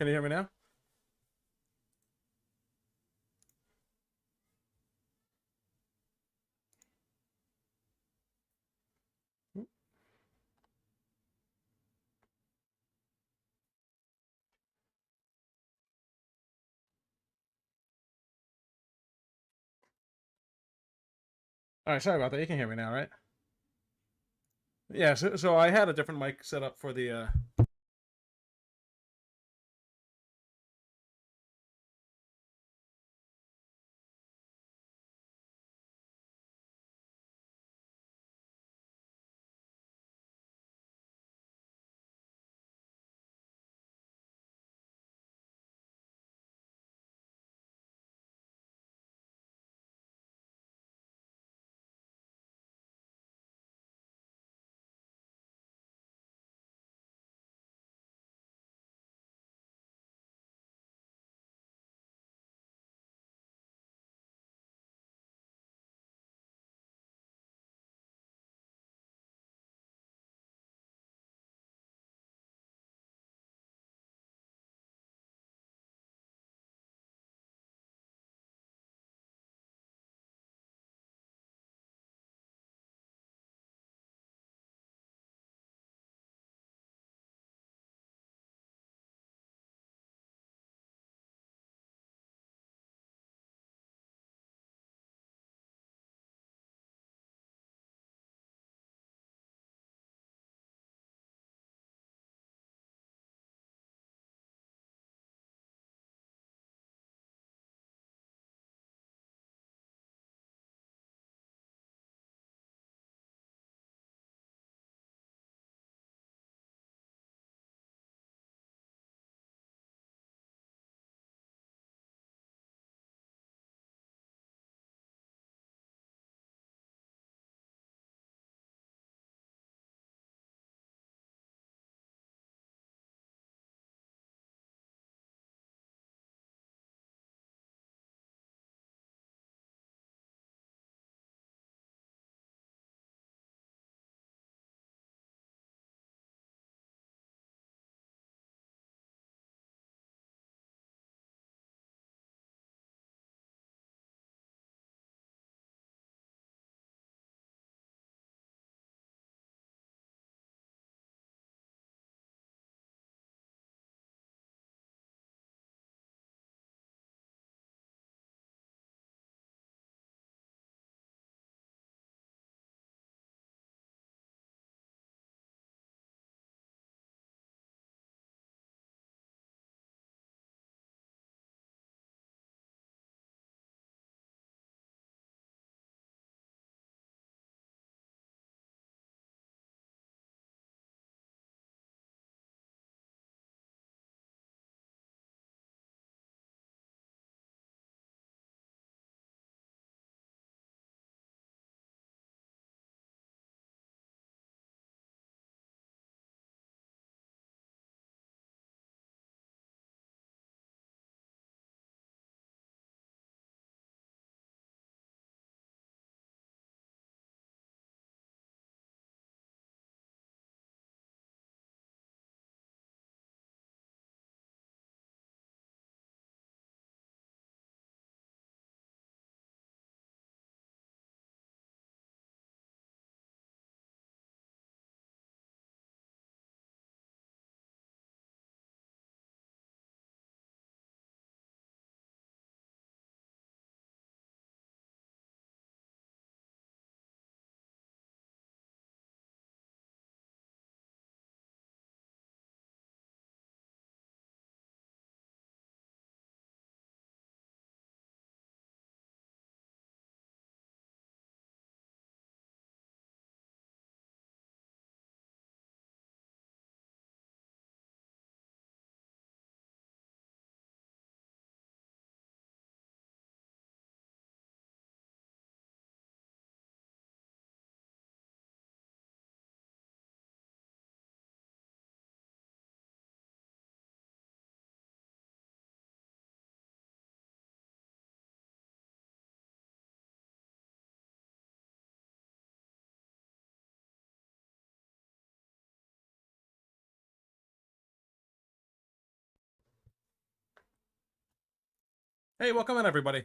Can you hear me now? All right, sorry about that. You can hear me now, right? Yeah, so I had a different mic set up for the Hey, welcome in, everybody.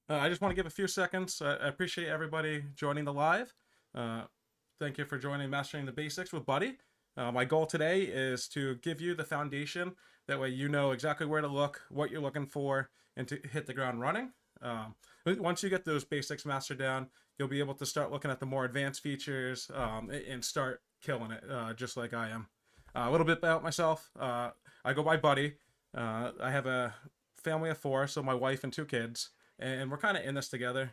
I just want to give a few seconds. I appreciate everybody joining the live. Uh, Thank you for joining Mastering the Basics with Buddy. My goal today is to give you the foundation. That way you know exactly where to look, what you're looking for, and to hit the ground running. Once you get those basics mastered down, you'll be able to start looking at the more advanced features and start killing it, just like I am. A little bit about myself. I go by Buddy. I have a family of 4, so my wife and 2 kids, and we're kind of in this together.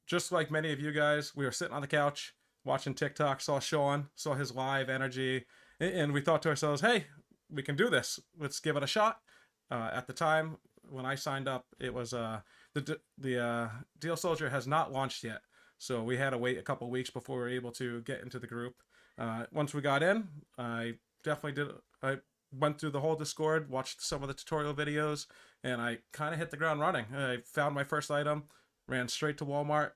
Just like many of you guys, we were sitting on the couch watching TikTok, saw Sean, saw his live energy, and we thought to ourselves, hey, we can do this. Let's give it a shot. At the time when I signed up, it was the Deal Soldier has not launched yet, so we had to wait a couple weeks before we were able to get into the group. Once we got in, I definitely did. I went through the whole Discord, watched some of the tutorial videos, and I kind of hit the ground running. I found my first item, ran straight to Walmart,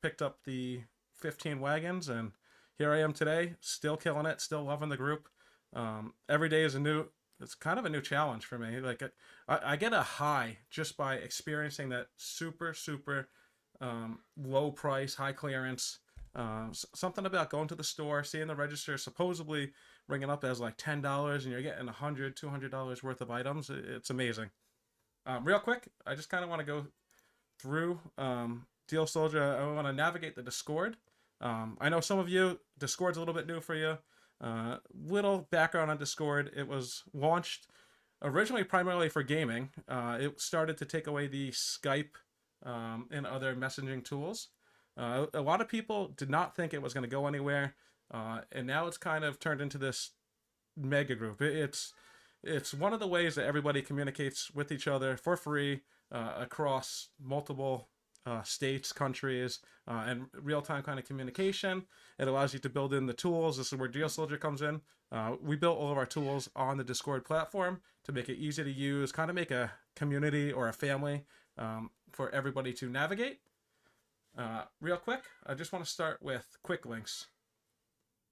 picked up the 15 wagons, and here I am today, still killing it, still loving the group. Every day is it's kind of a new challenge for me. Like I get a high just by experiencing that super low price, high clearance. Something about going to the store, seeing the register supposedly ringing up as like $10, and you're getting $100, $200 worth of items. It's amazing. Real quick, I just kind of want to go through Deal Soldier. I want to navigate the Discord. I know some of you, Discord's a little bit new for you. Little background on Discord. It was launched originally primarily for gaming. It started to take away the Skype and other messaging tools. A lot of people did not think it was going to go anywhere, and now it's kind of turned into this mega group. It's one of the ways that everybody communicates with each other for free across multiple states, countries, and real-time kind of communication. It allows you to build in the tools. This is where Deal Soldier comes in. We built all of our tools on the Discord platform to make it easy to use, kind of make a community or a family for everybody to navigate. Real quick, I just want to start with quick links.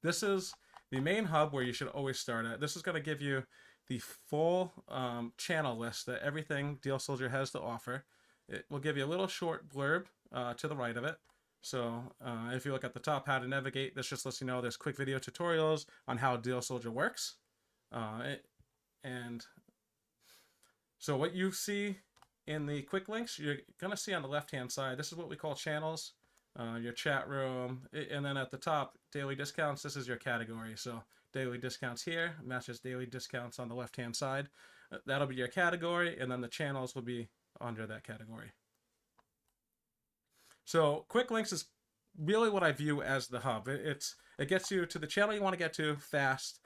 This is the main hub where you should always start at. This is going to give you the full channel list that everything Deal Soldier has to offer. It will give you a little short blurb to the right of it. So if you look at the top, how to navigate, this just lets you know there's quick video tutorials on how Deal Soldier works. And so what you see in the quick links, you're going to see on the left-hand side, this is what we call channels, your chat room, and then at the top, daily discounts, this is your category. So daily discounts here matches daily discounts on the left-hand side. That'll be your category, and then the channels will be under that category. So quick links is really what I view as the hub. It gets you to the channel you want to get to fast.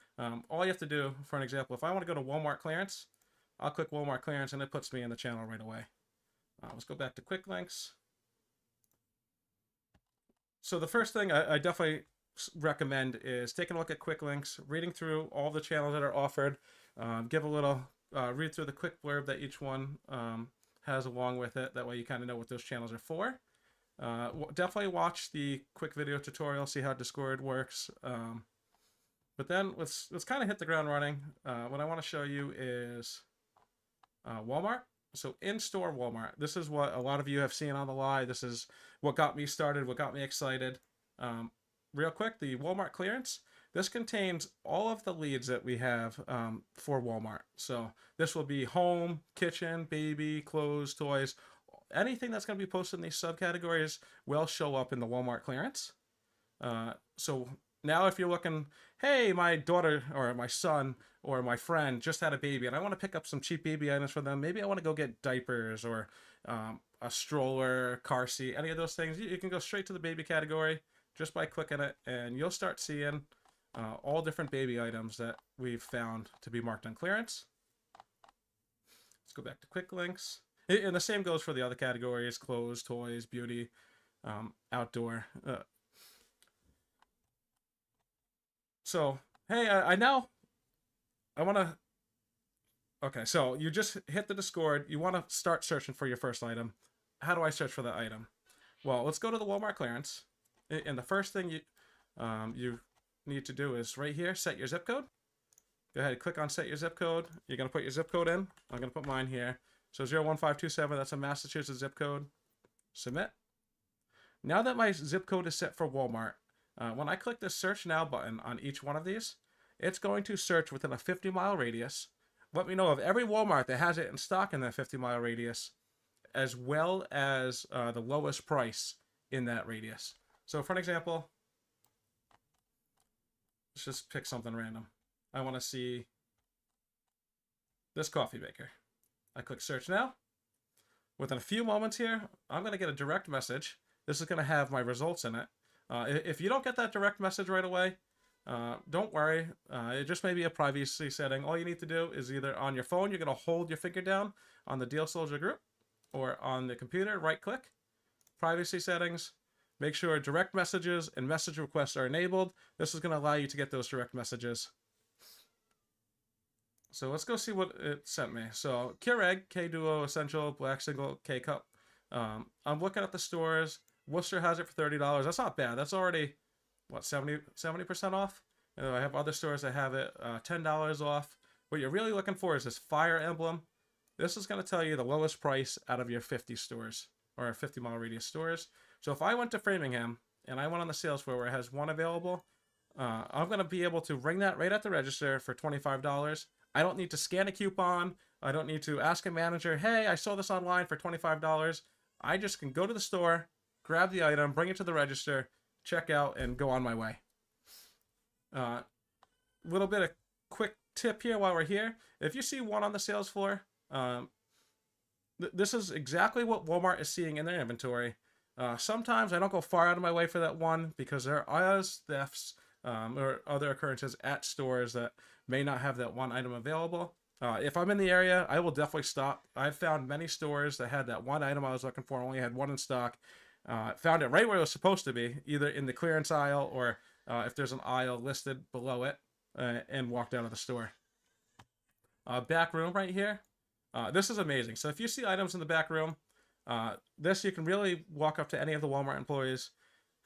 All you have to do, for an example, if I want to go to Walmart clearance, I'll click Walmart clearance and it puts me in the channel right away. Let's go back to quick links. So the first thing I definitely recommend is taking a look at quick links, reading through all the channels that are offered, give a little read through the quick blurb that each one has along with it. That way you kind of know what those channels are for. Definitely watch the quick video tutorial, see how Discord works. But then let's kind of hit the ground running. What I want to show you is Walmart. So in-store Walmart. This is what a lot of you have seen on the live. This is what got me started, what got me excited. Real quick, the Walmart clearance. This contains all of the leads that we have for Walmart. So this will be home, kitchen, baby, clothes, toys. Anything that's going to be posted in these subcategories will show up in the Walmart clearance. So now if you're looking, hey, my daughter or my son or my friend just had a baby and I want to pick up some cheap baby items for them. Maybe I want to go get diapers or a stroller, car seat, any of those things. You can go straight to the baby category just by clicking it, and you'll start seeing all different baby items that we've found to be marked on clearance. Let's go back to quick links. And the same goes for the other categories: clothes, toys, beauty, outdoor. So, hey, I want to... Okay, so you just hit the Discord. You want to start searching for your first item. How do I search for that item? Well, let's go to the Walmart clearance. And the first thing you need to do is right here, set your zip code. Go ahead, click on set your zip code. You're going to put your zip code in. I'm going to put mine here. So 01527, that's a Massachusetts zip code. Submit. Now that my zip code is set for Walmart, when I click the search now button on each one of these, it's going to search within a 50-mile radius. Let me know of every Walmart that has it in stock in that 50-mile radius, as well as the lowest price in that radius. So for an example, let's just pick something random. I want to see this coffee maker. I click search now. Within a few moments here, I'm going to get a direct message. This is going to have my results in it. If you don't get that direct message right away, don't worry. It just may be a privacy setting. All you need to do is either on your phone, you're going to hold your finger down on the Deal Soldier group, or on the computer, right click, privacy settings, make sure direct messages and message requests are enabled. This is going to allow you to get those direct messages. So let's go see what it sent me. So Keurig, K-Duo, Essential, Black Single, K-Cup. I'm looking at the stores. Worcester has it for $30. That's not bad. That's already, what, 70% off? And I have other stores that have it $10 off. What you're really looking for is this fire emblem. This is going to tell you the lowest price out of your 50 stores, or 50-mile radius stores. So if I went to Framingham and I went on the sales floor where it has one available, I'm going to be able to ring that right at the register for $25. I don't need to scan a coupon. I don't need to ask a manager, hey, I saw this online for $25. I just can go to the store, grab the item, bring it to the register, check out, and go on my way. Little bit of quick tip here while we're here. If you see one on the sales floor, this is exactly what Walmart is seeing in their inventory. Sometimes I don't go far out of my way for that one because there are thefts or other occurrences at stores that may not have that one item available. If I'm in the area, I will definitely stop. I've found many stores that had that one item I was looking for, only had one in stock. Found it right where it was supposed to be, either in the clearance aisle or if there's an aisle listed below it, and walked out of the store. Back room right here. This is amazing. So if you see items in the back room, this you can really walk up to any of the Walmart employees.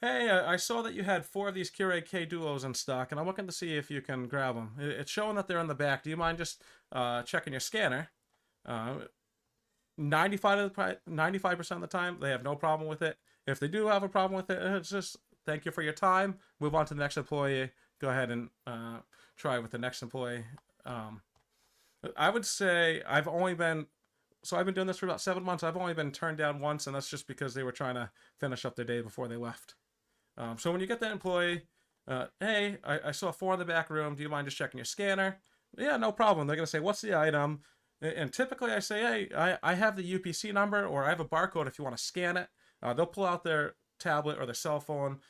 Hey, I saw that you had 4 of these Keurig K-Duos in stock, and I'm looking to see if you can grab them. It's showing that they're in the back. Do you mind just checking your scanner? 95% of the time, they have no problem with it. If they do have a problem with it, it's just thank you for your time. Move on to the next employee. Go ahead and try with the next employee. I would say I've been doing this for about 7 months. I've only been turned down once, and that's just because they were trying to finish up their day before they left. So when you get that employee, hey, I saw 4 in the back room. Do you mind just checking your scanner? Yeah, no problem. They're going to say, what's the item? And typically I say, hey, I have the UPC number, or I have a barcode if you want to scan it. They'll pull out their tablet or their cell phone,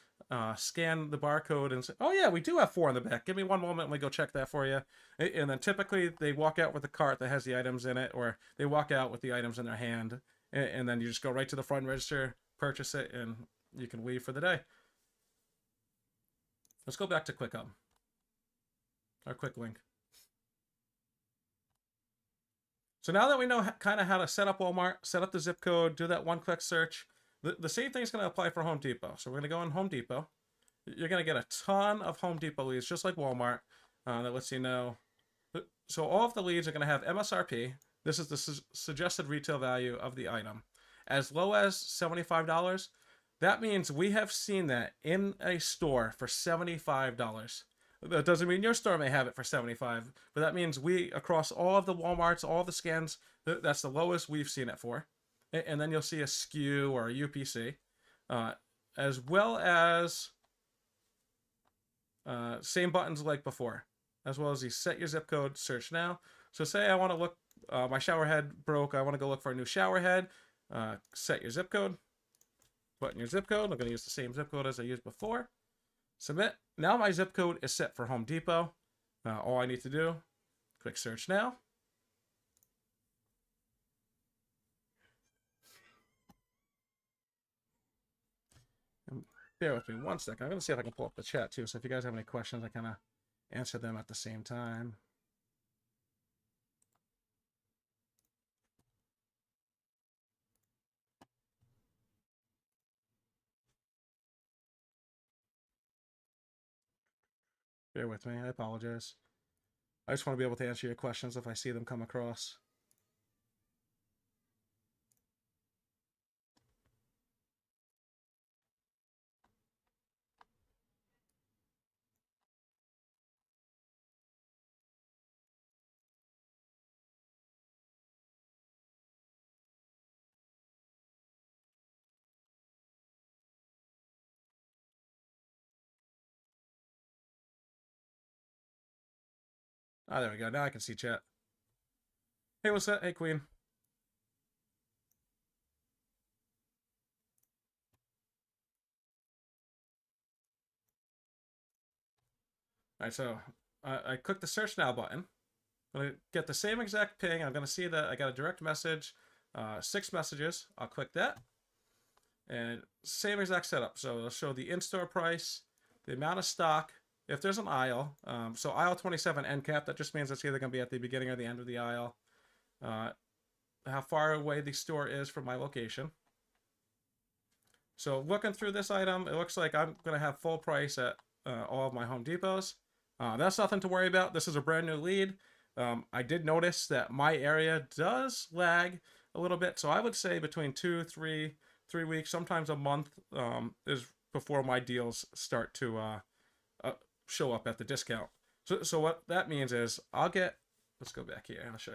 scan the barcode and say, oh yeah, we do have 4 in the back. Give me one moment and we go check that for you. And then typically they walk out with a cart that has the items in it, or they walk out with the items in their hand, and then you just go right to the front register, purchase it, and you can leave for the day. Let's go back to QuickHub, our quick link. So now that we know kind of how to set up Walmart, set up the zip code, do that one-click search, the same thing is going to apply for Home Depot. So we're going to go in Home Depot. You're going to get a ton of Home Depot leads, just like Walmart, that lets you know. So all of the leads are going to have MSRP. This is the suggested retail value of the item. As low as $75. That means we have seen that in a store for $75. That doesn't mean your store may have it for $75, but that means we, across all of the Walmarts, all the scans, that's the lowest we've seen it for. And then you'll see a SKU or a UPC, as well as same buttons like before, as well as the set your zip code, search now. So say I want to look, my shower head broke, I want to go look for a new shower head, set your zip code, put in your zip code. I'm going to use the same zip code as I used before. Submit. Now my zip code is set for Home Depot. All I need to do, click search now. And bear with me one second. I'm going to see if I can pull up the chat too. So if you guys have any questions, I kind of answer them at the same time. Bear with me. I apologize. I just want to be able to answer your questions if I see them come across. Ah, there we go. Now I can see chat. Hey, what's that? Hey, Queen. All right, so I click the search now button. I'm gonna get the same exact ping. I'm gonna see that I got a direct message, 6 messages. I'll click that, and same exact setup. So it'll show the in-store price, the amount of stock. If there's an aisle, so aisle 27 end cap, that just means it's either gonna be at the beginning or the end of the aisle. How far away the store is from my location. So looking through this item, it looks like I'm gonna have full price at all of my Home Depots. That's nothing to worry about. This is a brand new lead. I did notice that my area does lag a little bit, so I would say between 3 weeks, sometimes a month, is before my deals start to show up at the discount. So what that means is let's go back here. I'll show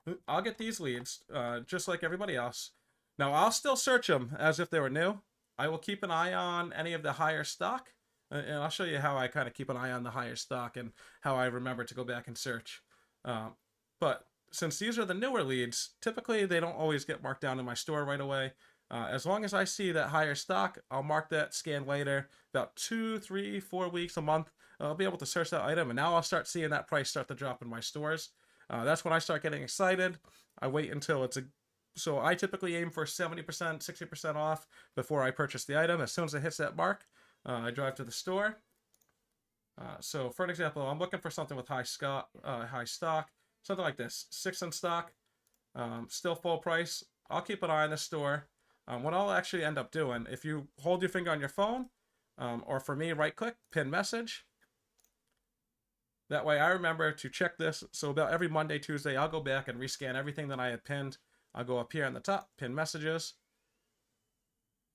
you. I'll get these leads just like everybody else. Now I'll still search them as if they were new. I will keep an eye on any of the higher stock. And I'll show you how I kind of keep an eye on the higher stock and how I remember to go back and search. But since these are the newer leads, typically they don't always get marked down in my store right away. As long as I see that higher stock, I'll mark that scan later. About 2, 3, 4 weeks, a month, I'll be able to search that item, and now I'll start seeing that price start to drop in my stores. That's when I start getting excited. I wait until so I typically aim for 70%, 60% off before I purchase the item. As soon as it hits that mark, I drive to the store. So for an example, I'm looking for something with high stock, something like this, 6 in stock, still full price. I'll keep an eye on the store. What I'll actually end up doing, if you hold your finger on your phone, or for me, right click, pin message. That way I remember to check this. So about every Monday, Tuesday, I'll go back and rescan everything that I had pinned. I'll go up here on the top, pin messages.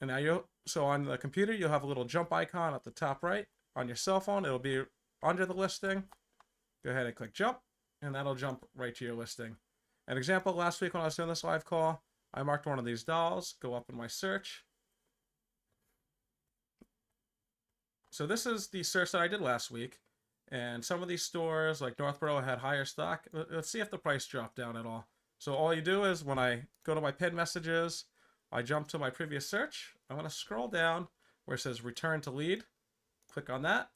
And now so on the computer, you'll have a little jump icon at the top right. On your cell phone, it'll be under the listing. Go ahead and click jump, and that'll jump right to your listing. An example, last week when I was doing this live call, I marked one of these dolls, go up in my search. So this is the search that I did last week. And some of these stores, like Northborough, had higher stock. Let's see if the price dropped down at all. So all you do is when I go to my pin messages, I jump to my previous search. I'm going to scroll down where it says return to lead. Click on that.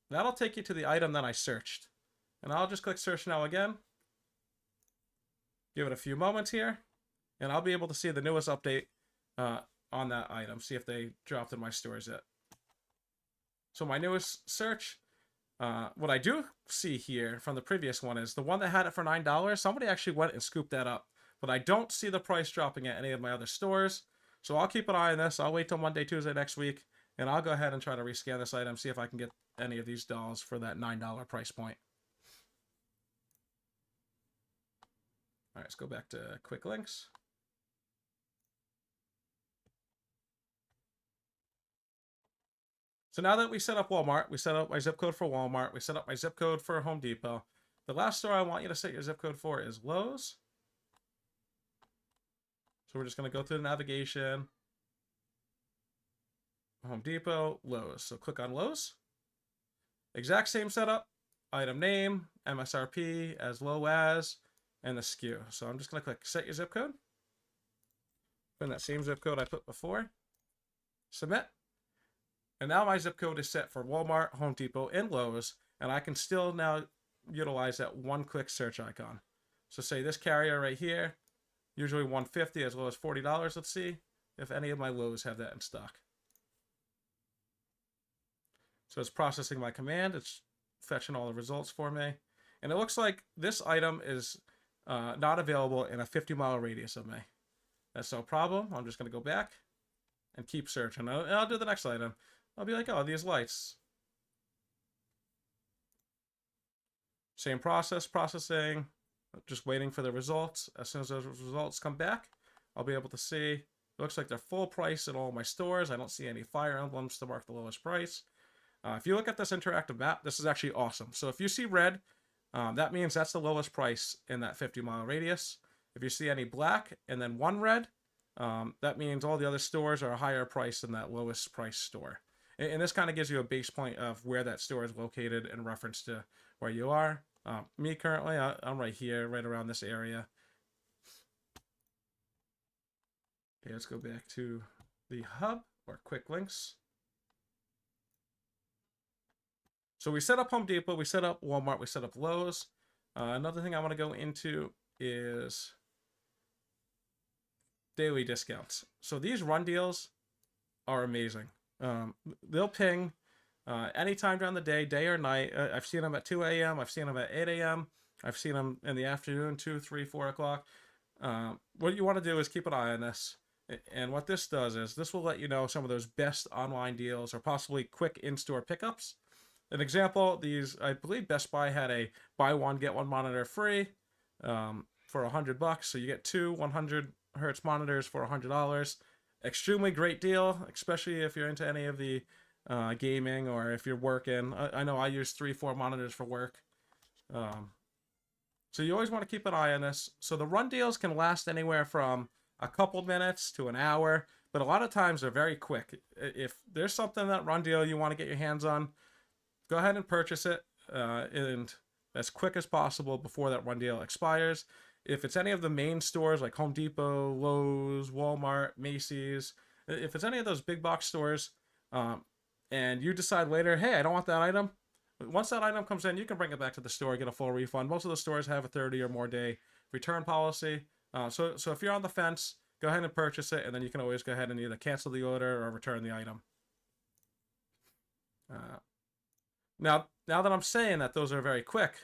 That'll take you to the item that I searched. And I'll just click search now again. Give it a few moments here. And I'll be able to see the newest update on that item. See if they dropped in my stores yet. So my newest search, what I do see here from the previous one is the one that had it for $9. Somebody actually went and scooped that up. But I don't see the price dropping at any of my other stores. So I'll keep an eye on this. I'll wait till Monday, Tuesday next week. And I'll go ahead and try to rescan this item, see if I can get any of these dolls for that $9 price point. All right, let's go back to quick links. So now that we set up Walmart, we set up my zip code for Walmart, we set up my zip code for Home Depot. The last store I want you to set your zip code for is Lowe's. So we're just going to go through the navigation. Home Depot, Lowe's. So click on Lowe's. Exact same setup. Item name, MSRP, as low as, and the SKU. So I'm just going to click set your zip code. Put in that same zip code I put before. Submit. And now my zip code is set for Walmart, Home Depot, and Lowe's. And I can still now utilize that one-click search icon. So say this carrier right here, usually $150 as low as $40. Let's see if any of my Lowe's have that in stock. So it's processing my command. It's fetching all the results for me. And it looks like this item is not available in a 50-mile radius of me. That's no problem. I'm just going to go back and keep searching. I'll do the next item. I'll be like, oh, these lights. Same process, processing, just waiting for the results. As soon as those results come back, I'll be able to see. It looks like they're full price in all my stores. I don't see any fire emblems to mark the lowest price. If you look at this interactive map, this is actually awesome. So if you see red, that means that's the lowest price in that 50-mile radius. If you see any black and then one red, that means all the other stores are a higher price than that lowest price store. And this kind of gives you a base point of where that store is located in reference to where you are. Me currently, I'm right here, right around this area. Okay, let's go back to the hub or quick links. So we set up Home Depot, we set up Walmart, we set up Lowe's. Another thing I want to go into is daily discounts. So these run deals are amazing. They'll ping anytime during the day or night. I've seen them at 2 a.m. I've seen them at 8 a.m. I've seen them in the afternoon, 2, 3, 4 o'clock. What you want to do is keep an eye on this. And what this does is this will let you know some of those best online deals or possibly quick in-store pickups. An example, I believe Best Buy had a buy one, get one monitor free for $100. So you get two 100 hertz monitors for $100. Extremely great deal, especially if you're into any of the gaming or if you're working. I know I use 3-4 monitors for work. So you always want to keep an eye on this. So the run deals can last anywhere from a couple minutes to an hour, but a lot of times they're very quick. If there's something that run deal you want to get your hands on, go ahead and purchase it and as quick as possible before that run deal expires. If it's any of the main stores like Home Depot, Lowe's, Walmart, Macy's, if it's any of those big box stores, and you decide later, hey, I don't want that item, once that item comes in, you can bring it back to the store, get a full refund. Most of the stores have a 30 or more day return policy. So if you're on the fence, go ahead and purchase it, and then you can always go ahead and either cancel the order or return the item. Now that I'm saying that those are very quick,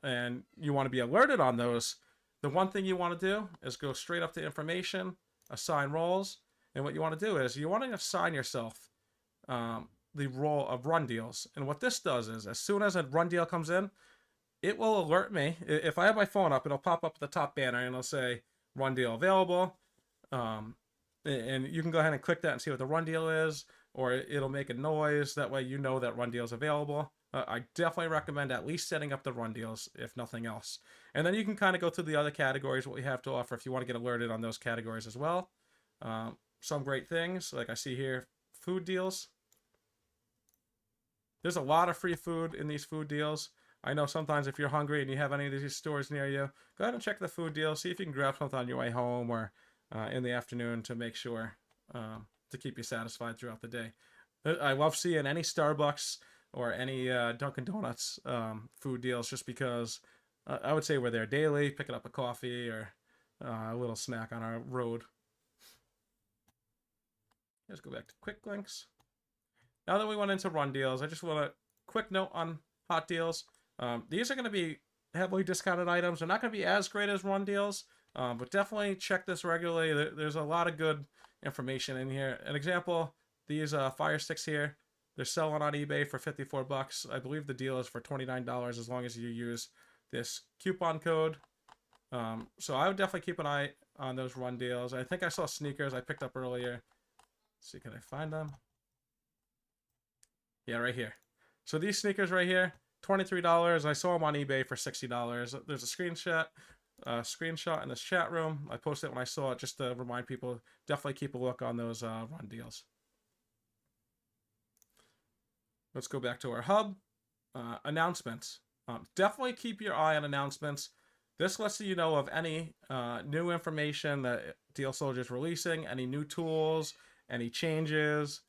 and you want to be alerted on those, the one thing you want to do is go straight up to information, assign roles, and what you want to do is you want to assign yourself the role of run deals. And what this does is as soon as a run deal comes in, it will alert me. If I have my phone up, it'll pop up at the top banner and it'll say run deal available. And you can go ahead and click that and see what the run deal is, or it'll make a noise. That way you know that run deal is available. I definitely recommend at least setting up the run deals, if nothing else. And then you can kind of go through the other categories, what we have to offer, if you want to get alerted on those categories as well. Some great things, like I see here, food deals. There's a lot of free food in these food deals. I know sometimes if you're hungry and you have any of these stores near you, go ahead and check the food deal. See if you can grab something on your way home or in the afternoon to make sure to keep you satisfied throughout the day. I love seeing any Starbucks or any Dunkin' Donuts food deals just because I would say we're there daily, picking up a coffee or a little snack on our road. Let's go back to quick links. Now that we went into run deals, I just want a quick note on hot deals. These are going to be heavily discounted items. They're not going to be as great as run deals, but definitely check this regularly. There's a lot of good information in here. An example, these Fire Sticks here, they're selling on eBay for $54. I believe the deal is for $29 as long as you use this coupon code. So I would definitely keep an eye on those run deals. I think I saw sneakers I picked up earlier. Let's see, can I find them? Yeah, right here. So these sneakers right here, $23. I saw them on eBay for $60. There's a screenshot in this chat room. I posted it when I saw it just to remind people, definitely keep a look on those run deals. Let's go back to our hub. Announcements. Definitely keep your eye on announcements. This lets you know of any new information that Deal Soldier is releasing, any new tools, any changes,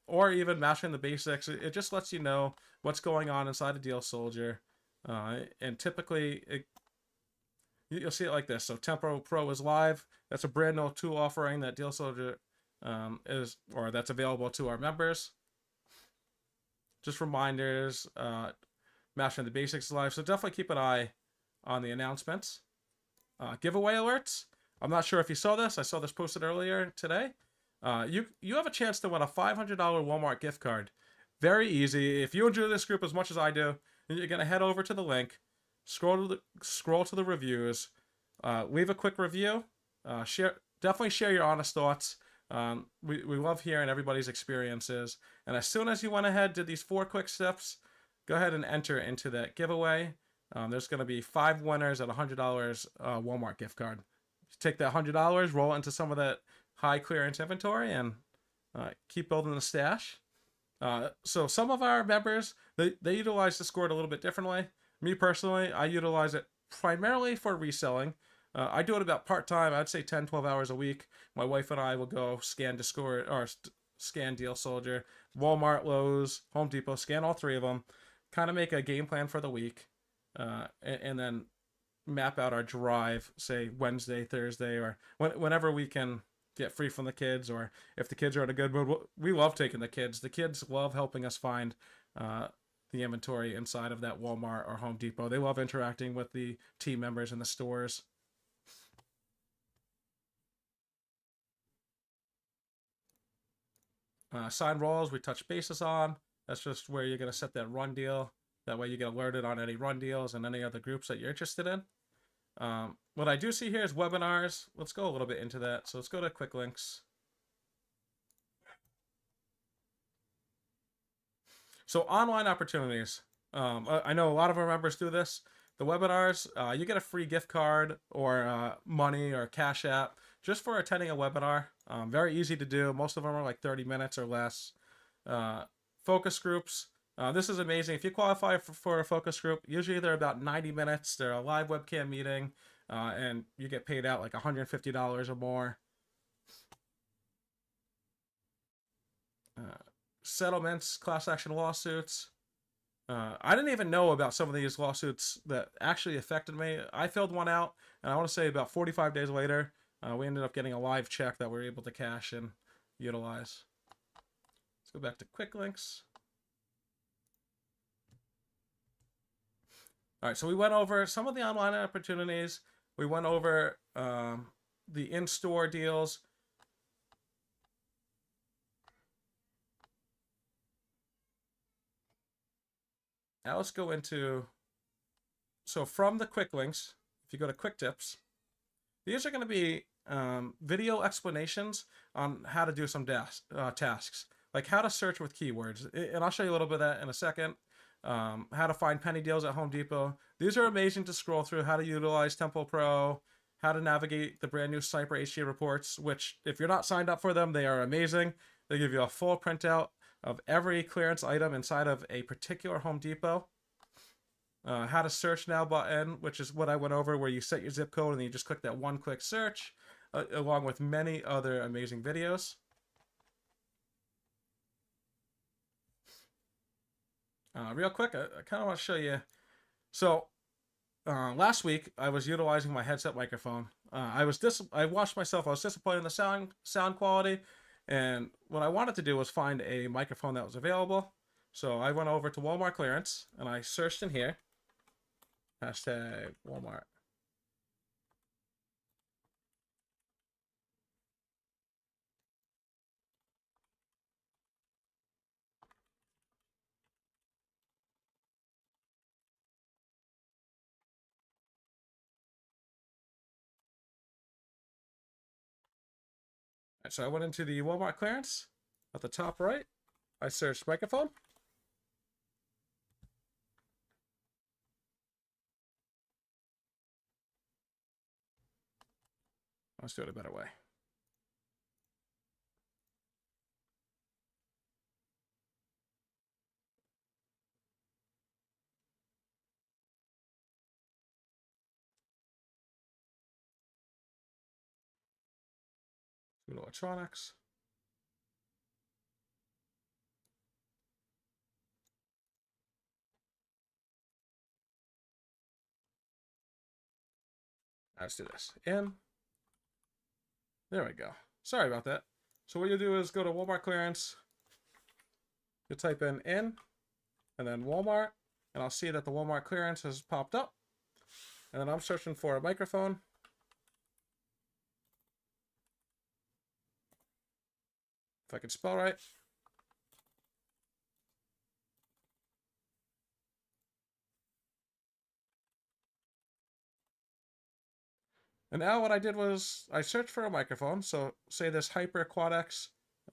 or even mastering the basics. It just lets you know what's going on inside of Deal Soldier. And typically, you'll see it like this. So Tempo Pro is live. That's a brand new tool offering that Deal Soldier that's available to our members. Just reminders, mastering the basics is live. So definitely keep an eye on the announcements. Giveaway alerts. I'm not sure if you saw this. I saw this posted earlier today. You have a chance to win a $500 Walmart gift card. Very easy. If you enjoy this group as much as I do, you're going to head over to the link, scroll to the reviews, leave a quick review, definitely share your honest thoughts. We love hearing everybody's experiences. And as soon as you went ahead, did these 4 quick steps, go ahead and enter into that giveaway. There's going to be 5 winners at $100 Walmart gift card. Take that $100, roll it into some of that high clearance inventory, and keep building the stash. So some of our members, they utilize Discord a little bit differently. Me personally, I utilize it primarily for reselling. I do it about part-time. I'd say 10, 12 hours a week. My wife and I will go scan Discord or scan Deal Soldier, Walmart, Lowe's, Home Depot, scan all three of them, kind of make a game plan for the week, and then map out our drive, say Wednesday, Thursday, or whenever we can get free from the kids, or if the kids are in a good mood. We love taking the kids. The kids love helping us find the inventory inside of that Walmart or Home Depot. They love interacting with the team members in the stores. Sign roles, we touch bases on. That's just where you're going to set that run deal. That way you get alerted on any run deals and any other groups that you're interested in. What I do see here is webinars. Let's go a little bit into that. So let's go to quick links. So online opportunities. I know a lot of our members do this. The webinars, you get a free gift card or money or Cash App just for attending a webinar. Very easy to do. Most of them are like 30 minutes or less. Focus groups. This is amazing. If you qualify for a focus group, usually they're about 90 minutes. They're a live webcam meeting, and you get paid out like $150 or more. Settlements, class action lawsuits. I didn't even know about some of these lawsuits that actually affected me. I filled one out, and I want to say about 45 days later, we ended up getting a live check that we were able to cash and utilize. Let's go back to quick links. All right, so we went over some of the online opportunities. We went over the in-store deals. Now let's go into, so from the quick links, if you go to quick tips, these are going to be video explanations on how to do some tasks, like how to search with keywords. And I'll show you a little bit of that in a second. How to find penny deals at Home Depot. These are amazing to scroll through. How to utilize Tempo Pro. How to navigate the brand new Cyber HG reports, which if you're not signed up for them, they are amazing. They give you a full printout of every clearance item inside of a particular Home Depot. How to search now button, which is what I went over, where you set your zip code and then you just click that one click search, along with many other amazing videos. Real quick, I kind of want to show you. So last week I was utilizing my headset microphone. I watched myself. I was disappointed in the sound quality, and what I wanted to do was find a microphone that was available. So I went over to Walmart clearance and I searched in here. Hashtag Walmart. So I went into the Walmart clearance at the top right. I searched microphone. Let's do it a better way. Go to electronics. Let's do this. In. There we go. Sorry about that. So what you do is go to Walmart clearance. You type in and then Walmart, and I'll see that the Walmart clearance has popped up. And then I'm searching for a microphone. If I can spell right. And now what I did was I searched for a microphone. So say this Hyper Quad X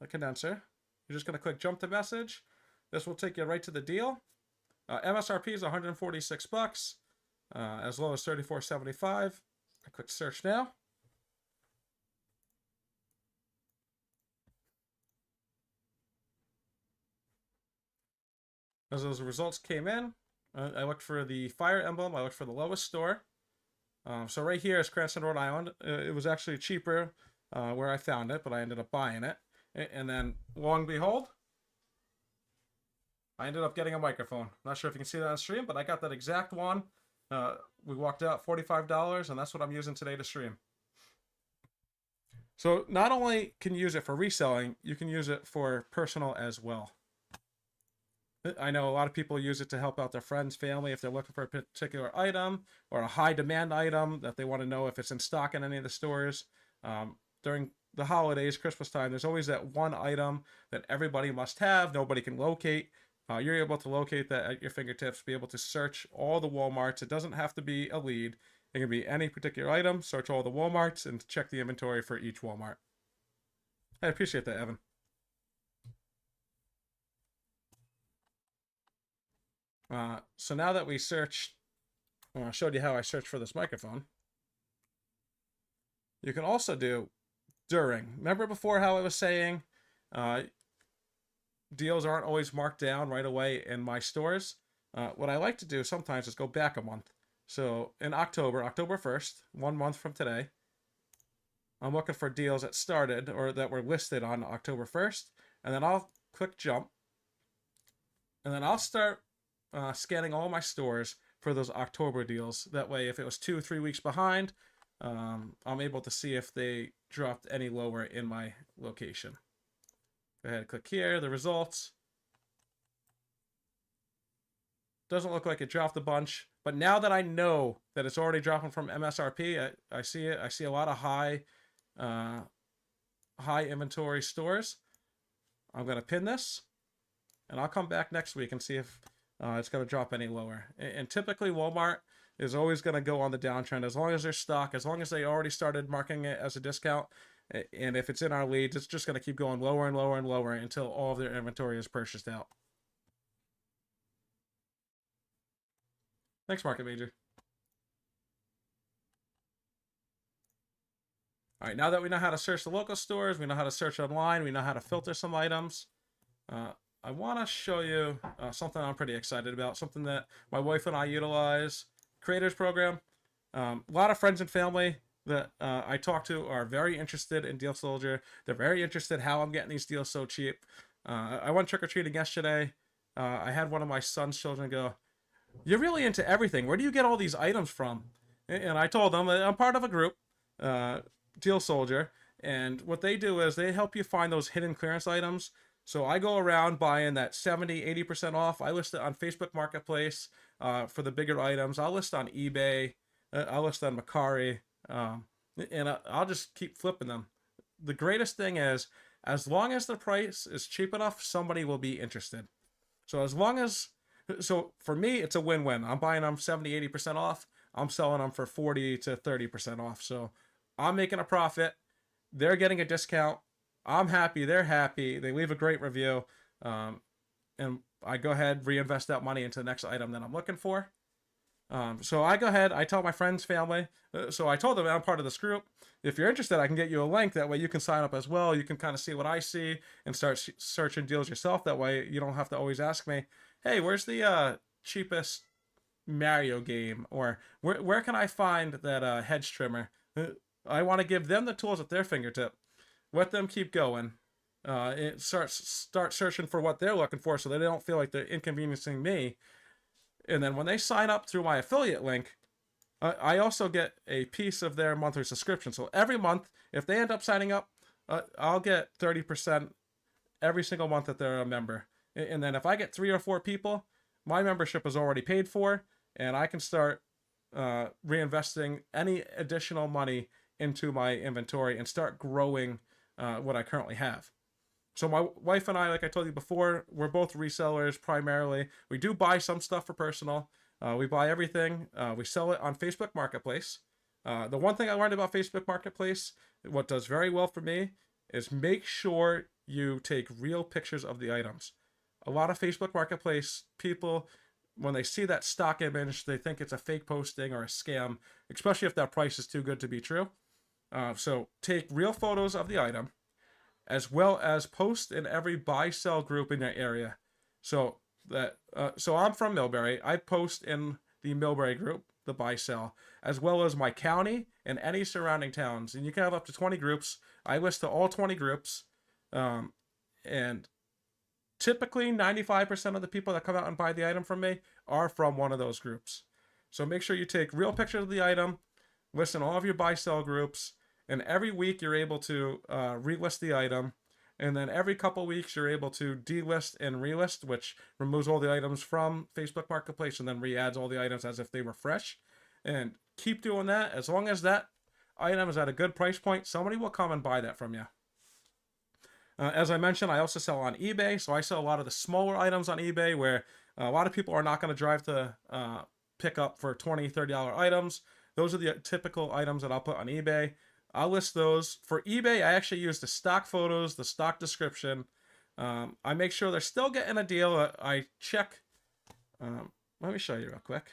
condenser. You're just going to click jump to message. This will take you right to the deal. MSRP is 146 bucks, as low as 34.75. I click search now. As those results came in, I looked for the fire emblem. I looked for the lowest store. So right here is Cranston, Rhode Island. It was actually cheaper where I found it, but I ended up buying it. And then, lo and behold, I ended up getting a microphone. Not sure if you can see that on stream, but I got that exact one. We walked out $45, and that's what I'm using today to stream. So not only can you use it for reselling, you can use it for personal as well. I know a lot of people use it to help out their friends, family, if they're looking for a particular item or a high demand item that they want to know if it's in stock in any of the stores. During the holidays, Christmas time, there's always that one item that everybody must have, nobody can locate. You're able to locate that at your fingertips, be able to search all the Walmarts. It doesn't have to be a lead. It can be any particular item, search all the Walmarts, and check the inventory for each Walmart. I appreciate that, Evan. So now that we searched, I showed you how I searched for this microphone. You can also do during. Remember before how I was saying deals aren't always marked down right away in my stores? What I like to do sometimes is go back a month. So in October 1st, 1 month from today, I'm looking for deals that started or that were listed on October 1st, and then I'll click jump, and then I'll start scanning all my stores for those October deals. That way, if it was 2 or 3 weeks behind, I'm able to see if they dropped any lower in my location. Go ahead and click here, the results. Doesn't look like it dropped a bunch, but now that I know that it's already dropping from MSRP, I see it. I see a lot of high inventory stores. I'm going to pin this, and I'll come back next week and see if it's going to drop any lower. And typically Walmart is always going to go on the downtrend as long as there's stock, as long as they already started marking it as a discount. And if it's in our leads, it's just going to keep going lower and lower and lower until all of their inventory is purchased out. Thanks, Market Major. All right, now that we know how to search the local stores, we know how to search online, we know how to filter some items, I want to show you something I'm pretty excited about, something that my wife and I utilize, Creators Program. A lot of friends and family that I talk to are very interested in Deal Soldier. They're very interested how I'm getting these deals so cheap. I went trick-or-treating yesterday. I had one of my son's children go, "You're really into everything. Where do you get all these items from?" And I told them I'm part of a group, Deal Soldier, and what they do is they help you find those hidden clearance items. So I go around buying that 70-80% off. I list it on Facebook Marketplace for the bigger items. I'll list on eBay. I'll list on Mercari. And I'll just keep flipping them. The greatest thing is, as long as the price is cheap enough, somebody will be interested. So for me, it's a win-win. I'm buying them 70-80% off. I'm selling them for 40 to 30% off. So I'm making a profit. They're getting a discount. I'm happy. They're happy. They leave a great review. And I go ahead, reinvest that money into the next item that I'm looking for. So I go ahead, I tell my friends, family. So I told them I'm part of this group. If you're interested, I can get you a link. That way you can sign up as well. You can kind of see what I see and start searching deals yourself. That way you don't have to always ask me, "Hey, where's the cheapest Mario game?" Or where can I find that hedge trimmer? I want to give them the tools at their fingertip. Let them keep going. Start searching for what they're looking for so they don't feel like they're inconveniencing me. And then when they sign up through my affiliate link, I also get a piece of their monthly subscription. So every month, if they end up signing up, I'll get 30% every single month that they're a member. And then if I get 3 or 4 people, my membership is already paid for, and I can start reinvesting any additional money into my inventory and start growing what I currently have. So my wife and I, like I told you before, we're both resellers primarily. We do buy some stuff for personal. We buy everything. We sell it on Facebook Marketplace. The one thing I learned about Facebook Marketplace, what does very well for me, is make sure you take real pictures of the items. A lot of Facebook Marketplace people, when they see that stock image, they think it's a fake posting or a scam, especially if that price is too good to be true. So take real photos of the item, as well as post in every buy-sell group in your area. So that so I'm from Millbury. I post in the Millbury group, the buy sell, as well as my county and any surrounding towns. And you can have up to 20 groups. I list to all 20 groups. And typically 95% of the people that come out and buy the item from me are from one of those groups. So make sure you take real pictures of the item, list in all of your buy sell groups, and every week you're able to relist the item. And then every couple weeks you're able to delist and relist, which removes all the items from Facebook Marketplace and then re-adds all the items as if they were fresh. And keep doing that. As long as that item is at a good price point, somebody will come and buy that from you. As I mentioned, I also sell on eBay. So I sell a lot of the smaller items on eBay where a lot of people are not going to drive to pick up for $20, $30 items. Those are the typical items that I'll put on eBay. I'll list those. For eBay, I actually use the stock photos, the stock description. I make sure they're still getting a deal. I check. Let me show you real quick.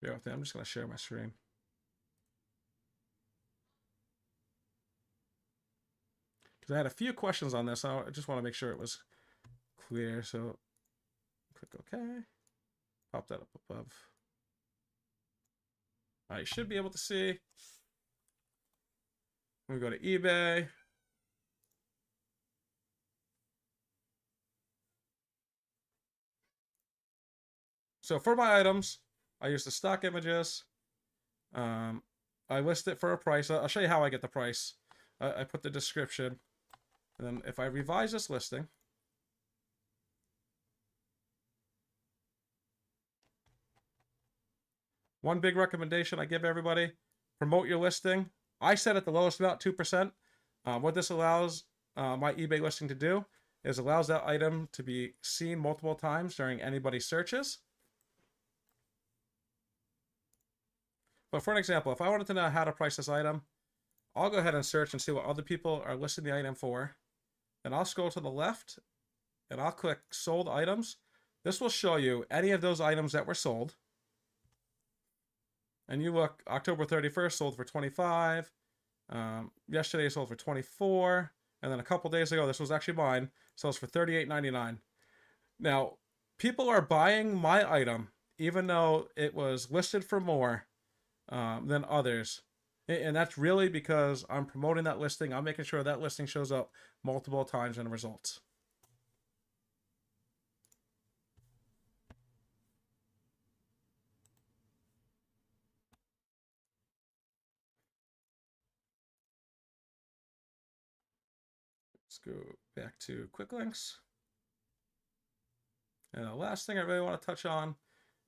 Bear with me. I'm just going to share my screen. Because I had a few questions on this. I just want to make sure it was clear. So click OK. Pop that up above. I should be able to see. We go to eBay. So for my items, I use the stock images. I list it for a price. I'll show you how I get the price. I put the description. And then if I revise this listing, one big recommendation I give everybody, promote your listing. I set at the lowest amount, 2%. What this allows my eBay listing to do is allows that item to be seen multiple times during anybody's searches. But for an example, if I wanted to know how to price this item, I'll go ahead and search and see what other people are listing the item for. And I'll scroll to the left and I'll click sold items. This will show you any of those items that were sold. And you look, October 31st sold for 25. Yesterday sold for 24. And then a couple days ago, this was actually mine, sells for $38.99. Now, people are buying my item, even though it was listed for more than others. And that's really because I'm promoting that listing. I'm making sure that listing shows up multiple times in the results. Let's go back to quick links. And the last thing I really want to touch on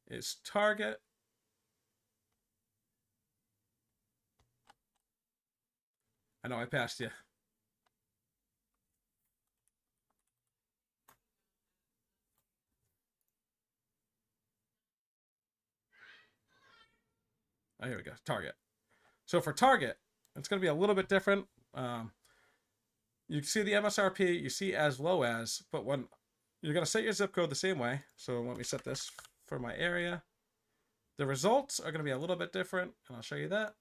is Target. I know I passed you. Oh, here we go. Target. So for Target, it's going to be a little bit different. You can see the MSRP, you see as low as, but when you're going to set your zip code the same way. So let me set this for my area. The results are going to be a little bit different, and I'll show you that.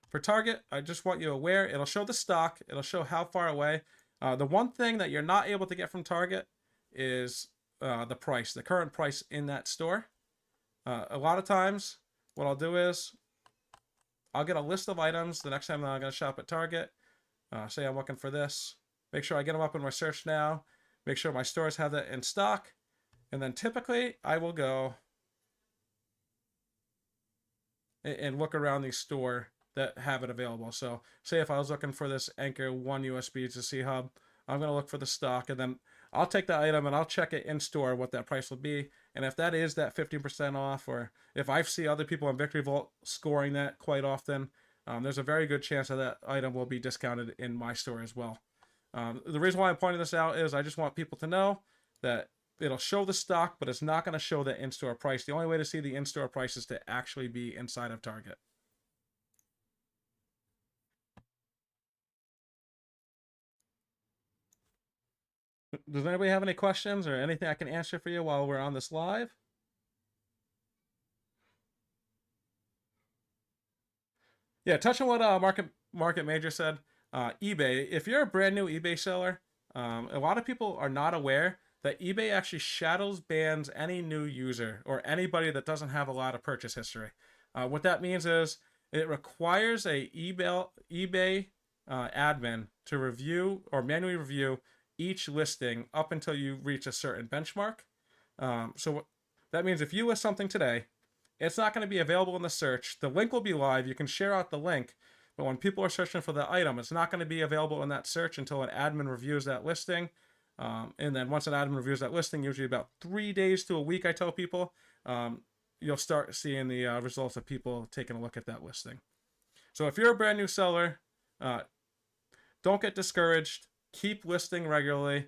For Target, I just want you aware, it'll show the stock, it'll show how far away. The one thing that you're not able to get from Target is the price, the current price in that store. A lot of times, what I'll do is, I'll get a list of items the next time that I'm going to shop at Target. Say I'm looking for this. Make sure I get them up in my search now. Make sure my stores have that in stock. And then typically, I will go and look around the store that have it available. So say if I was looking for this Anchor 1 USB to C hub, I'm going to look for the stock, and then I'll take the item and I'll check it in store what that price will be. And if that is that 15% off, or if I see other people on Victory Vault scoring that quite often, there's a very good chance that that item will be discounted in my store as well. The reason why I'm pointing this out is I just want people to know that it'll show the stock, but it's not going to show the in-store price. The only way to see the in-store price is to actually be inside of Target. Does anybody have any questions or anything I can answer for you while we're on this live? Yeah, touch on what Market Major said. eBay. If you're a brand new eBay seller, a lot of people are not aware that eBay actually shadows bans any new user or anybody that doesn't have a lot of purchase history. What that means is it requires a eBay admin to review or manually review each listing up until you reach a certain benchmark. So that means if you list something today, it's not going to be available in the search. The link will be live. You can share out the link, but when people are searching for the item, it's not going to be available in that search until an admin reviews that listing. And then once an admin reviews that listing, usually about 3 days to a week, I tell people, you'll start seeing the results of people taking a look at that listing. So if you're a brand new seller, don't get discouraged. Keep listing regularly.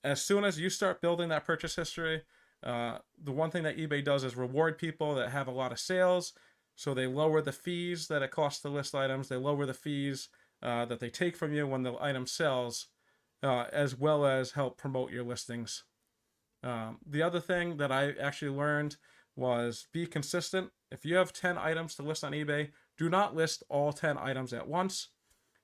As soon as you start building that purchase history, the one thing that eBay does is reward people that have a lot of sales. So they lower the fees that it costs to list items. They lower the fees that they take from you when the item sells, as well as help promote your listings. The other thing that I actually learned was be consistent. If you have 10 items to list on eBay, do not list all 10 items at once.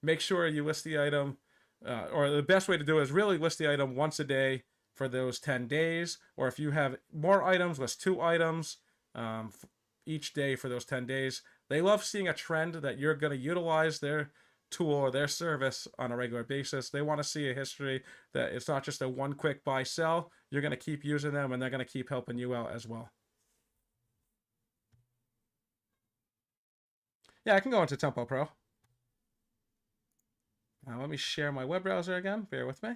Make sure you list the item, or the best way to do it is really list the item once a day for those 10 days. Or if you have more items, list 2 items each day for those 10 days. They love seeing a trend that you're going to utilize their tool or their service on a regular basis. They want to see a history that it's not just a one quick buy sell. You're going to keep using them and they're going to keep helping you out as well. Yeah, I can go into Tempo Pro. Now let me share my web browser again. Bear with me.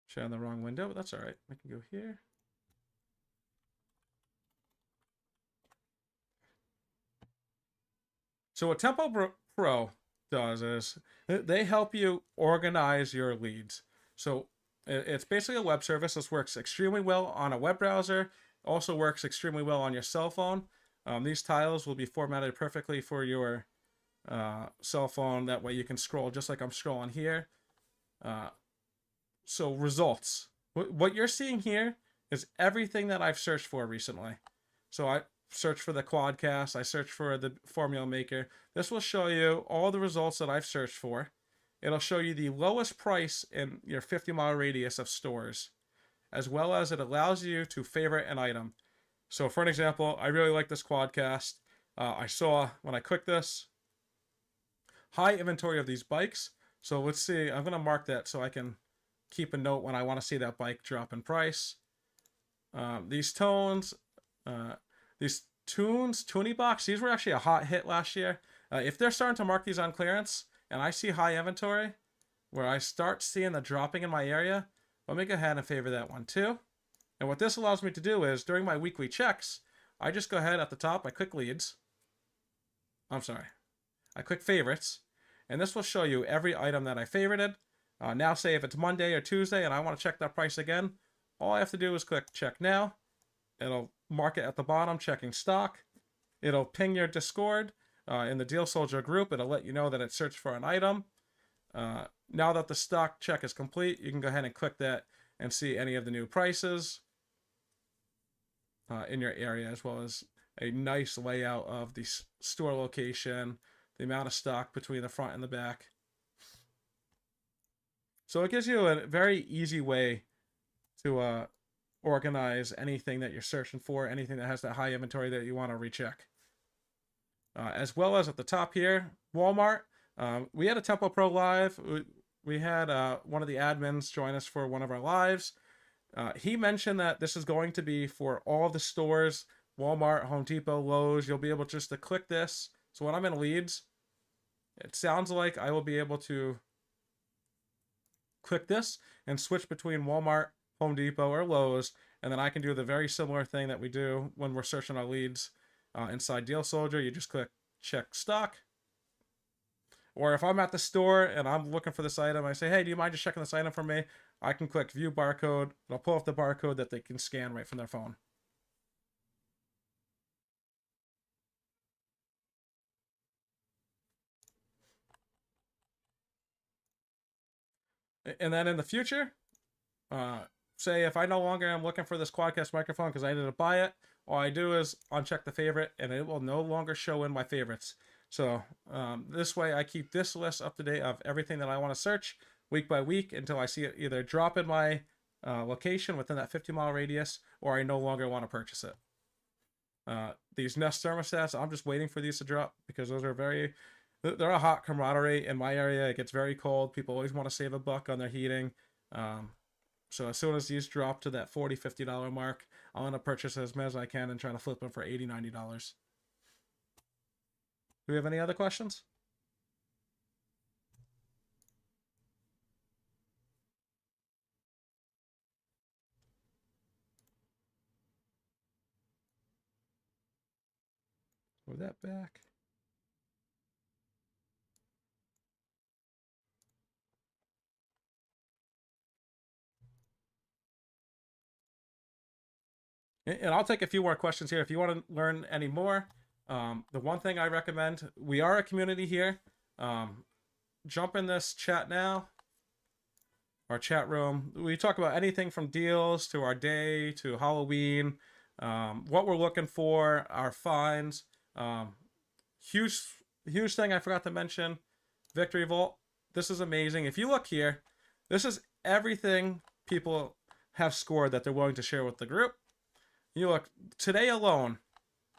Sharing the wrong window, but that's all right. We can go here. So what Tempo Pro does is they help you organize your leads. So it's basically a web service. This works extremely well on a web browser. Also works extremely well on your cell phone. These tiles will be formatted perfectly for your cell phone. That way you can scroll just like I'm scrolling here. So results. What you're seeing here is everything that I've searched for recently. So I searched for the Quadcast. I searched for the Formula Maker. This will show you all the results that I've searched for. It'll show you the lowest price in your 50-mile radius of stores, as well as it allows you to favorite an item. So for an example, I really like this Quadcast. I saw when I click this, high inventory of these bikes. So let's see, I'm going to mark that so I can keep a note when I want to see that bike drop in price. These tones, these Toonie box, these were actually a hot hit last year. If they're starting to mark these on clearance and I see high inventory where I start seeing the dropping in my area, let me go ahead and favor that one too. And what this allows me to do is during my weekly checks, I just go ahead at the top, I click leads. I click favorites, and this will show you every item that I favorited. Now say if it's Monday or Tuesday and I want to check that price again, all I have to do is click check now. It'll mark it at the bottom, checking stock. It'll ping your Discord in the Deal Soldier group. It'll let you know that it searched for an item. Now that the stock check is complete, you can go ahead and click that and see any of the new prices in your area, as well as a nice layout of the store location, the amount of stock between the front and the back. So it gives you a very easy way to organize anything that you're searching for, anything that has that high inventory that you want to recheck. As well as at the top here, Walmart. We had a Tempo Pro live. We had one of the admins join us for one of our lives. He mentioned that this is going to be for all the stores, Walmart, Home Depot, Lowe's. You'll be able just to click this. So when I'm in leads, it sounds like I will be able to click this and switch between Walmart, Home Depot, or Lowe's, and then I can do the very similar thing that we do when we're searching our leads inside Deal Soldier. You just click check stock. Or if I'm at the store and I'm looking for this item, I say, hey, do you mind just checking this item for me? I can click view barcode. It'll pull up the barcode that they can scan right from their phone. And then in the future, say if I no longer am looking for this quadcast microphone because I didn't buy it, all I do is uncheck the favorite and it will no longer show in my favorites. So this way I keep this list up to date of everything that I want to search week by week until I see it either drop in my location within that 50-mile radius or I no longer want to purchase it. These Nest thermostats, I'm just waiting for these to drop because those are they're a hot commodity in my area. It gets very cold. People always want to save a buck on their heating. So as soon as these drop to that $40, $50 mark, I'm going to purchase as many as I can and try to flip them for $80, $90. Do we have any other questions? Move that back. And I'll take a few more questions here. If you want to learn any more, the one thing I recommend, we are a community here. Jump in this chat now, our chat room. We talk about anything from deals to our day to Halloween, what we're looking for, our finds. Huge thing I forgot to mention, Victory Vault. This is amazing. If you look here, this is everything people have scored that they're willing to share with the group. You look, today alone,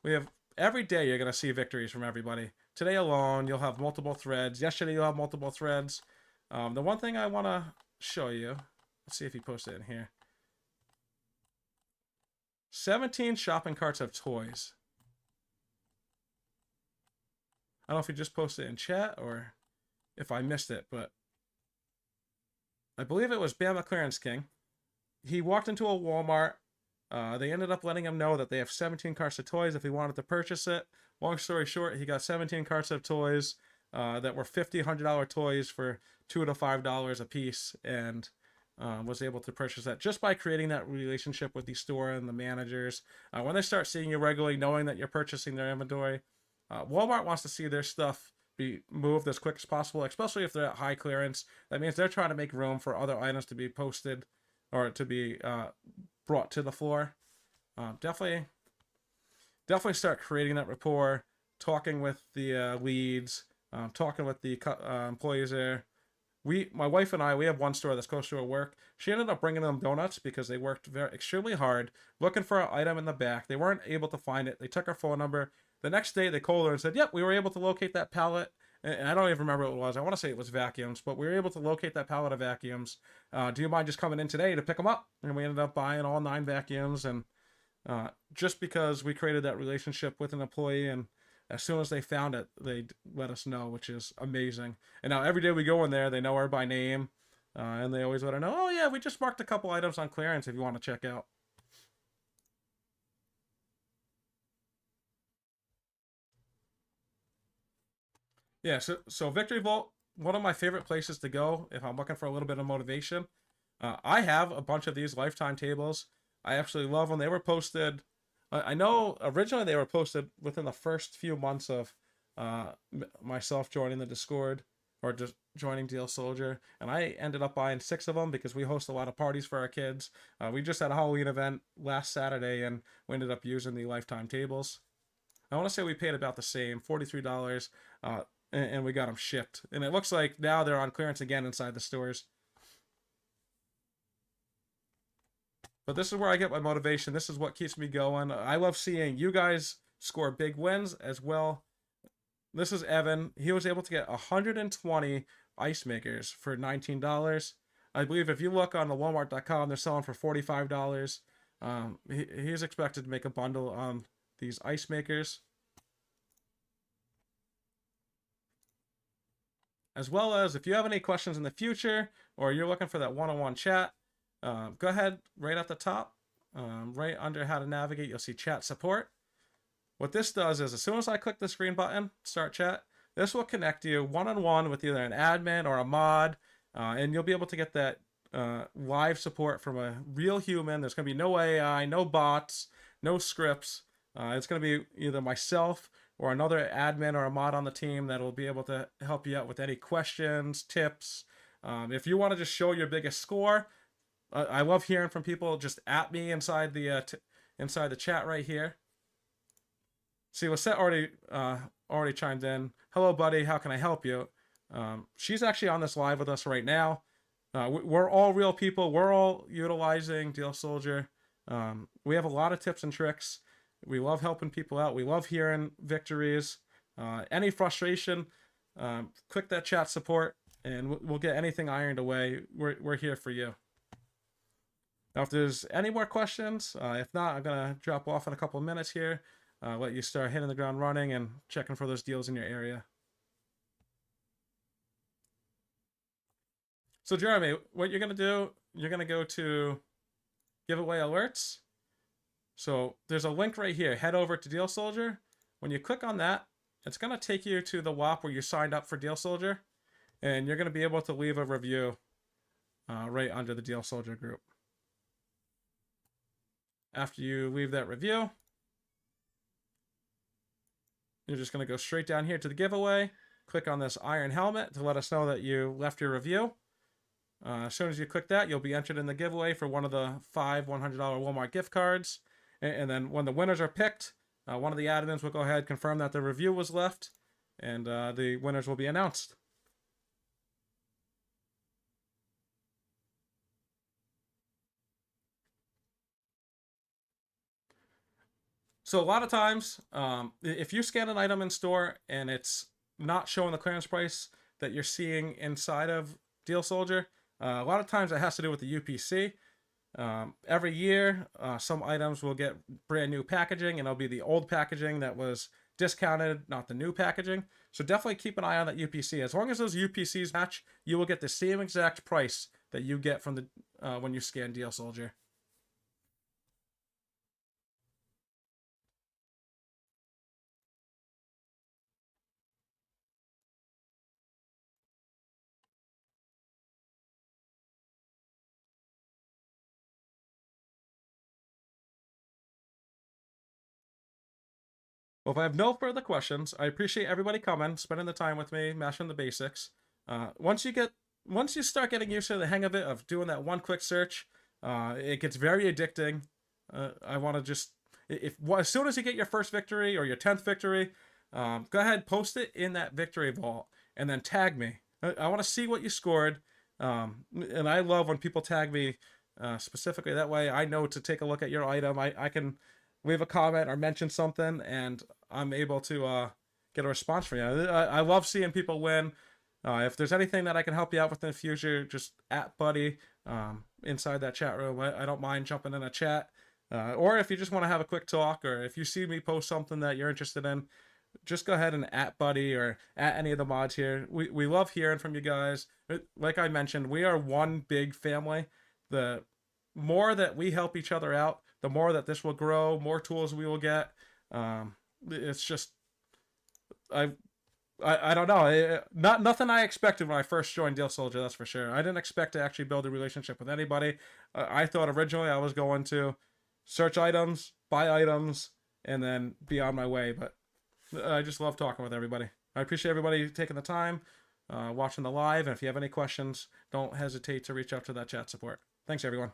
we have, every day you're going to see victories from everybody. Today alone, you'll have multiple threads. Yesterday, you'll have multiple threads. The one thing I want to show you, let's see if he posted it in here. 17 shopping carts of toys. I don't know if he just posted it in chat or if I missed it, but I believe it was Bama Clearance King. He walked into a Walmart. They ended up letting him know that they have 17 carts of toys if he wanted to purchase it. Long story short, he got 17 carts of toys that were $50, $100 toys for $2 to $5 a piece, and was able to purchase that just by creating that relationship with the store and the managers. When they start seeing you regularly, knowing that you're purchasing their inventory, Walmart wants to see their stuff be moved as quick as possible, especially if they're at high clearance. That means they're trying to make room for other items to be posted or to be brought to the floor. Definitely start creating that rapport, talking with the leads, talking with the employees there. My wife and I, we have one store that's close to her work. She ended up bringing them donuts because they worked extremely hard looking for an item in the back. They weren't able to find it. They took her phone number. The next day, they called her and said, yep, we were able to locate that pallet. And I don't even remember what it was. I want to say it was vacuums, but we were able to locate that pallet of vacuums. Do you mind just coming in today to pick them up? And we ended up buying all 9 vacuums. And just because we created that relationship with an employee, and as soon as they found it, they let us know, which is amazing. And now every day we go in there, they know her by name. And they always let her know, oh yeah, we just marked a couple items on clearance if you want to check out. Yeah, so Victory Vault, one of my favorite places to go if I'm looking for a little bit of motivation. I have a bunch of these lifetime tables. I absolutely love them. They were posted. I know originally they were posted within the first few months of myself joining the Discord or just joining Deal Soldier, and I ended up buying 6 of them because we host a lot of parties for our kids. We just had a Halloween event last Saturday, and we ended up using the lifetime tables. I want to say we paid about the same, $43. And we got them shipped. And it looks like now they're on clearance again inside the stores. But this is where I get my motivation. This is what keeps me going. I love seeing you guys score big wins as well. This is Evan. He was able to get 120 ice makers for $19. I believe if you look on the Walmart.com, they're selling for $45. He's expected to make a bundle on these ice makers. As well as if you have any questions in the future or you're looking for that one-on-one chat, go ahead right at the top, right under how to navigate, you'll see chat support. What this does is as soon as I click this green button, start chat, This will connect you one-on-one with either an admin or a mod, and you'll be able to get that live support from a real human. There's going to be no AI, no bots, no scripts. It's going to be either myself or another admin or a mod on the team that will be able to help you out with any questions, tips. If you want to just show your biggest score, I love hearing from people. Just at me inside the chat right here. See, Lisette already chimed in. Hello, buddy. How can I help you? She's actually on this live with us right now. We're all real people. We're all utilizing Deal Soldier. We have a lot of tips and tricks. We love helping people out. We love hearing victories. Any frustration, click that chat support, and we'll get anything ironed away. We're here for you. Now, if there's any more questions, if not, I'm going to drop off in a couple of minutes here. Let you start hitting the ground running and checking for those deals in your area. So Jeremy, what you're going to do, you're going to go to giveaway alerts. So there's a link right here. Head over to Deal Soldier. When you click on that, it's going to take you to the WAP where you signed up for Deal Soldier. And you're going to be able to leave a review right under the Deal Soldier group. After you leave that review, you're just going to go straight down here to the giveaway. Click on this iron helmet to let us know that you left your review. As soon as you click that, you'll be entered in the giveaway for one of the 5 $100 Walmart gift cards. And then when the winners are picked, one of the admins will go ahead and confirm that the review was left, and the winners will be announced. So a lot of times, if you scan an item in store and it's not showing the clearance price that you're seeing inside of Deal Soldier, a lot of times it has to do with the UPC. Every year, some items will get brand new packaging, and it'll be the old packaging that was discounted, not the new packaging. So definitely keep an eye on that UPC. As long as those UPCs match, you will get the same exact price that you get from the when you scan Deal Soldier. Well, if I have no further questions, I appreciate everybody coming, spending the time with me, mashing the basics. Once you start getting used to the hang of it, of doing that one quick search, it gets very addicting. I want to just, as soon as you get your first victory or your 10th victory, go ahead, post it in that victory vault, and then tag me. I want to see what you scored, and I love when people tag me specifically. That way I know to take a look at your item. I can leave a comment or mention something, and I'm able to get a response from you. I love seeing people win. If there's anything that I can help you out with in the future, just at Buddy inside that chat room. I don't mind jumping in a chat. Or if you just want to have a quick talk, or if you see me post something that you're interested in, just go ahead and at Buddy or at any of the mods here. We love hearing from you guys. Like I mentioned, we are one big family. The more that we help each other out, the more that this will grow, more tools we will get. It's just, I don't know. Nothing I expected when I first joined Deal Soldier, that's for sure. I didn't expect to actually build a relationship with anybody. I thought originally I was going to search items, buy items, and then be on my way. But I just love talking with everybody. I appreciate everybody taking the time, watching the live. And if you have any questions, don't hesitate to reach out to that chat support. Thanks, everyone.